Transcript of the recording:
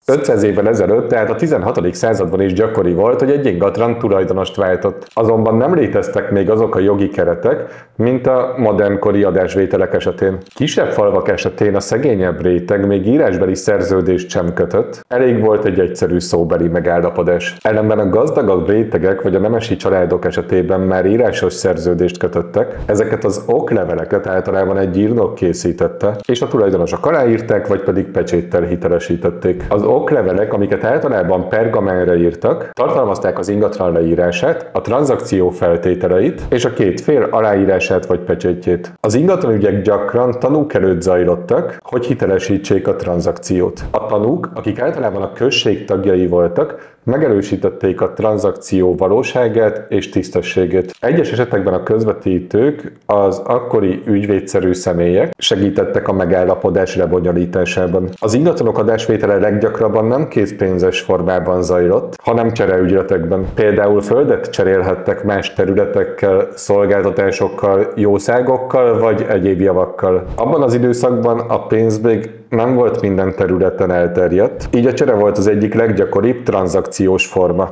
500 évvel ezelőtt, tehát a 16. században is gyakori volt, hogy egy ingatlan tulajdonost váltott. Azonban nem léteztek még azok a jogi keretek, mint a modernkori adásvételek esetén. Kisebb falvak esetén a szegényebb réteg még írásbeli szerződést sem kötött, elég volt egy egyszerű szóbeli megállapodás. Ellenben a gazdagabb rétegek vagy a nemesi családok esetében már írásos szerződést kötöttek, ezeket az okleveleket általában egy írnok készítette, és a tulajdonosok aláírták, vagy pedig pecséttel hitelesítették. Az oklevelek, amiket általában pergamenre írtak, tartalmazták az ingatlan leírását, a tranzakció feltételeit és a két fél aláírását vagy pecsétjét. Az ingatlanügyek gyakran tanúk előtt zajlottak, hogy hitelesítsék a tranzakciót. A tanúk, akik általában a község tagjai voltak, megerősítették a tranzakció valóságát és tisztességét. Egyes esetekben a közvetítők, az akkori ügyvédszerű személyek segítettek a megállapodás lebonyolításában. Az ingatlanok adásvétele leggyakrabban nem készpénzes formában zajlott, hanem csereügyletekben. Például földet cserélhettek más területekkel, szolgáltatásokkal, jószágokkal vagy egyéb javakkal. Abban az időszakban a pénz még nem volt minden területen elterjedt, így a csere volt az egyik leggyakoribb tranzakciós forma.